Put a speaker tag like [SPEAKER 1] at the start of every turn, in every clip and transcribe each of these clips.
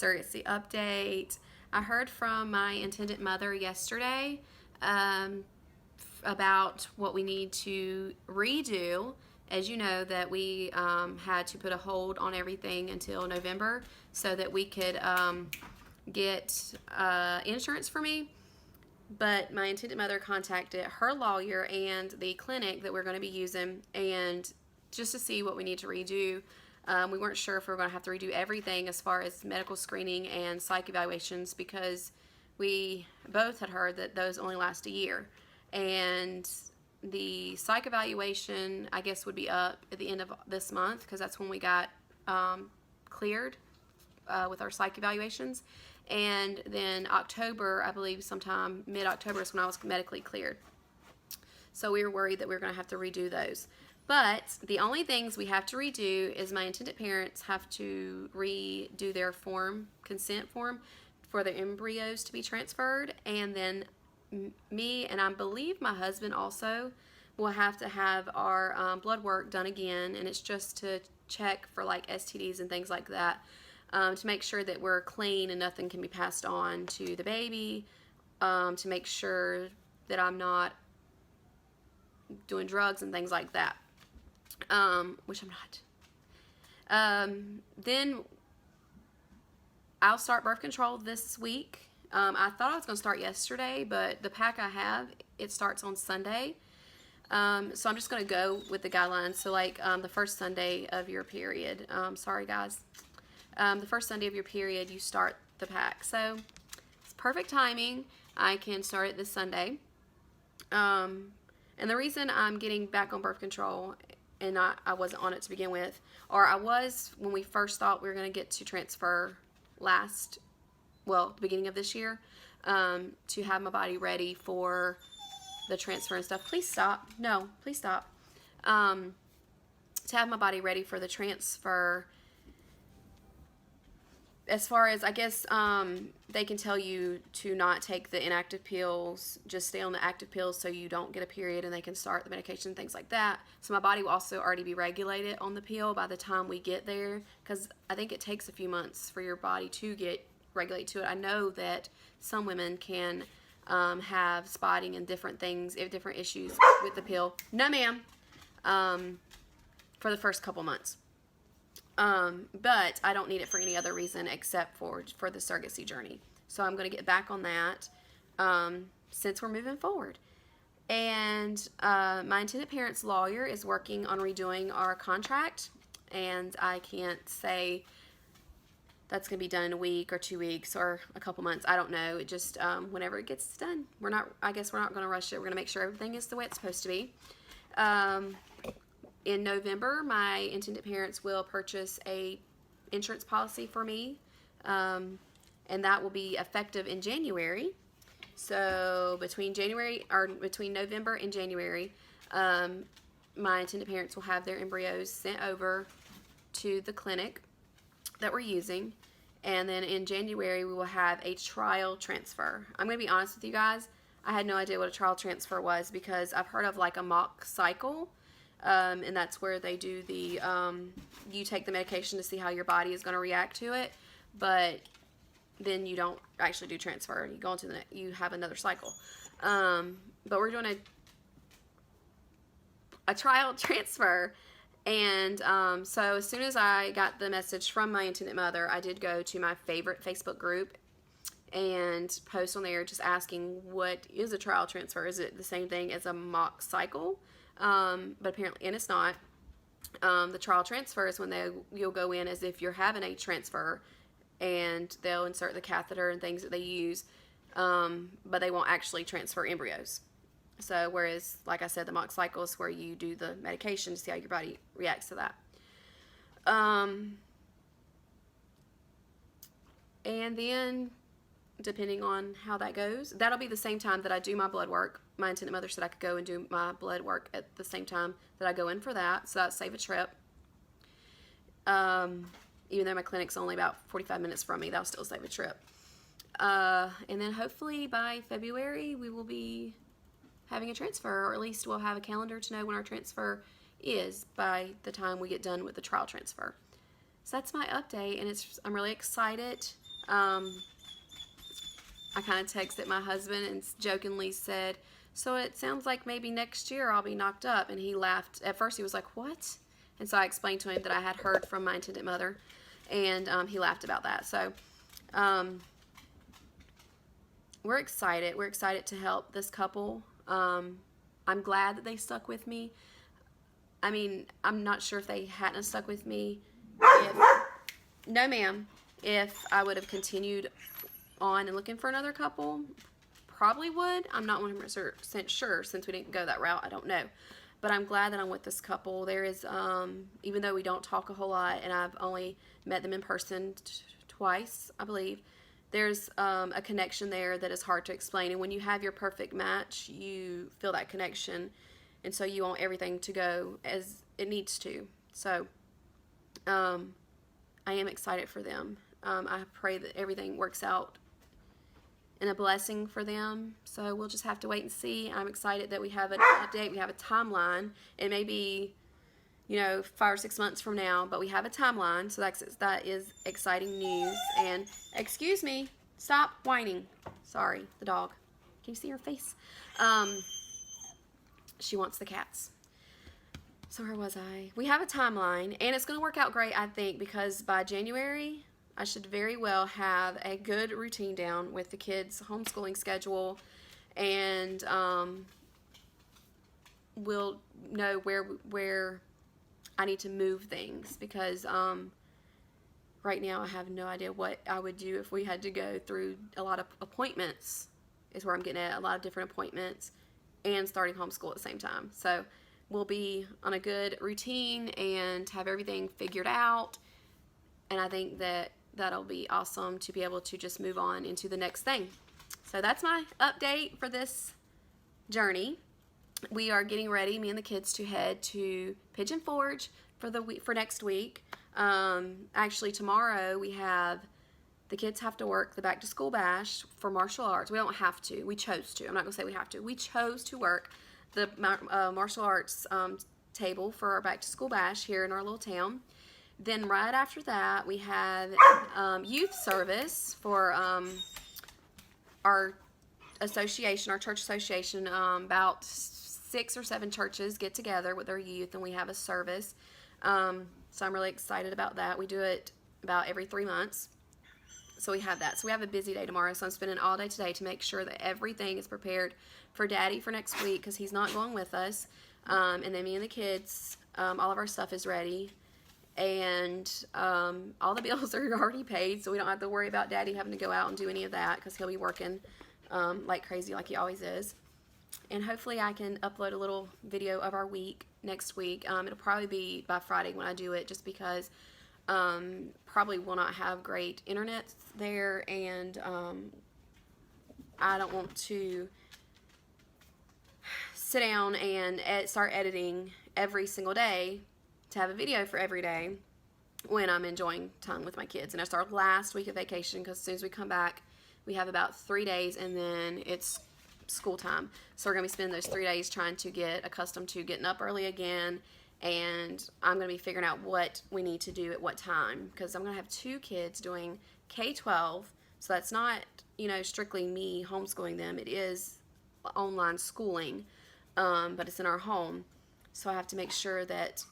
[SPEAKER 1] surrogacy update. I heard from my intended mother yesterday about what we need to redo. As you know, that we had to put a hold on everything until November so that we could get insurance for me. But my intended mother contacted her lawyer and the clinic that we're going to be using, and just to see what we need to redo. We weren't sure if we were going to have to redo everything as far as medical screening and psych evaluations, because we both had heard that those only last a year. And the psych evaluation, I guess, would be up at the end of this month, because that's when we got cleared with our psych evaluations. And then October, I believe sometime mid-October is when I was medically cleared. So we were worried that we were going to have to redo those. But the only things we have to redo is my intended parents have to redo their consent form for their embryos to be transferred. And then me, and I believe my husband also, will have to have our blood work done again. And it's just to check for like STDs and things like that. To make sure that we're clean and nothing can be passed on to the baby, to make sure that I'm not doing drugs and things like that, which I'm not. Then I'll start birth control this week. I thought I was going to start yesterday, but the pack I have, it starts on Sunday. So I'm just going to go with the guidelines. So like the first Sunday of your period, sorry guys. The first Sunday of your period, you start the pack. So it's perfect timing. I can start it this Sunday. And the reason I'm getting back on birth control, and I wasn't on it to begin with, or I was when we first thought we were going to get to transfer the beginning of this year, to have my body ready for the transfer and stuff. Please stop. No, please stop. To have my body ready for the transfer. As far as, I guess, they can tell you to not take the inactive pills, just stay on the active pills so you don't get a period, and they can start the medication, things like that. So my body will also already be regulated on the pill by the time we get there, because I think it takes a few months for your body to get regulated to it. I know that some women can have spotting and different things, different issues with the pill. No, ma'am. For the first couple months. But I don't need it for any other reason except for the surrogacy journey. So I'm going to get back on that since we're moving forward. And my intended parents' lawyer is working on redoing our contract, and I can't say that's going to be done in a week or 2 weeks or a couple months. I don't know. It just whenever it gets done. I guess we're not going to rush it. We're going to make sure everything is the way it's supposed to be. In November, my intended parents will purchase a insurance policy for me, and that will be effective in January. So between November and January, my intended parents will have their embryos sent over to the clinic that we're using, and then in January we will have a trial transfer. I'm going to be honest with you guys, I had no idea what a trial transfer was, because I've heard of like a mock cycle. And that's where they do the, you take the medication to see how your body is going to react to it, but then you don't actually do transfer. You go into you have another cycle. But we're doing a trial transfer. And so as soon as I got the message from my intended mother, I did go to my favorite Facebook group and post on there just asking, what is a trial transfer? Is it the same thing as a mock cycle? But apparently, and it's not. The trial transfer is when you'll go in as if you're having a transfer, and they'll insert the catheter and things that they use, but they won't actually transfer embryos. So whereas, like I said, the mock cycle is where you do the medication to see how your body reacts to that. And then, depending on how that goes, that'll be the same time that I do my blood work. My intended mother said I could go and do my blood work at the same time that I go in for that, so that'll save a trip. Even though my clinic's only about 45 minutes from me, that'll still save a trip. And then hopefully by February we will be having a transfer, or at least we'll have a calendar to know when our transfer is by the time we get done with the trial transfer. So that's my update, and I'm really excited. I kind of texted my husband and jokingly said, so it sounds like maybe next year I'll be knocked up. And he laughed. At first he was like, what? And so I explained to him that I had heard from my intended mother, and he laughed about that. So we're excited. We're excited to help this couple. I'm glad that they stuck with me. I mean, I'm not sure if they hadn't stuck with me. No, ma'am. If I would have continued on and looking for another couple, probably would. I'm not 100% sure since we didn't go that route. I don't know. But I'm glad that I'm with this couple. There is, even though we don't talk a whole lot, and I've only met them in person twice, I believe, there's a connection there that is hard to explain. And when you have your perfect match, you feel that connection. And so you want everything to go as it needs to. So I am excited for them. I pray that everything works out in a blessing for them. So we'll just have to wait and see. I'm excited that we have an update. We have a timeline. It may be, 5 or 6 months from now, but we have a timeline. So that is exciting news. And excuse me, stop whining. Sorry, the dog. Can you see her face? She wants the cats. So where was I? We have a timeline, and it's going to work out great, I think, because by January, I should very well have a good routine down with the kids' homeschooling schedule, and we'll know where I need to move things, because right now I have no idea what I would do if we had to go through a lot of appointments, is where I'm getting at, a lot of different appointments, and starting homeschool at the same time. So we'll be on a good routine and have everything figured out, and I think that that'll be awesome to be able to just move on into the next thing. So that's my update for this journey. We are getting ready, me and the kids, to head to Pigeon Forge for next week. Actually, tomorrow the kids have to work the back to school bash for martial arts. We don't have to. We chose to. I'm not going to say we have to. We chose to work the martial arts table for our back to school bash here in our little town. Then right after that, we have youth service for our association, our church association. About 6 or 7 churches get together with their youth, and we have a service. So I'm really excited about that. We do it about every 3 months. So we have that. So we have a busy day tomorrow. So I'm spending all day today to make sure that everything is prepared for Daddy for next week, because he's not going with us. And then me and the kids, all of our stuff is ready. And all the bills are already paid, so we don't have to worry about Daddy having to go out and do any of that, because he'll be working like crazy, like he always is. And hopefully I can upload a little video of our week next week. It'll probably be by Friday when I do it, just because probably will not have great internet there, and I don't want to sit down and start editing every single day to have a video for every day when I'm enjoying time with my kids. And it's our last week of vacation, because as soon as we come back, we have about 3 days, and then it's school time. So we're going to be spending those 3 days trying to get accustomed to getting up early again, and I'm going to be figuring out what we need to do at what time, because I'm going to have 2 kids doing K-12, so that's not, strictly me homeschooling them. It is online schooling, but it's in our home, so I have to make sure that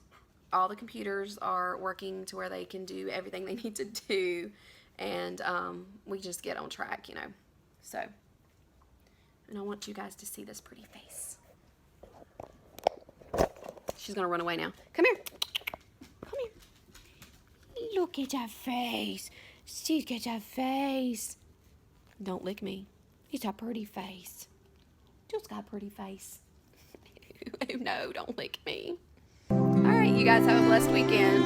[SPEAKER 1] all the computers are working to where they can do everything they need to do, and we just get on track, So, and I want you guys to see this pretty face. She's going to run away now. Come here. Come here. Look at her face. Look at her face. Don't lick me. It's a pretty face. Jill's got a pretty face. No, don't lick me. All right, you guys have a blessed weekend.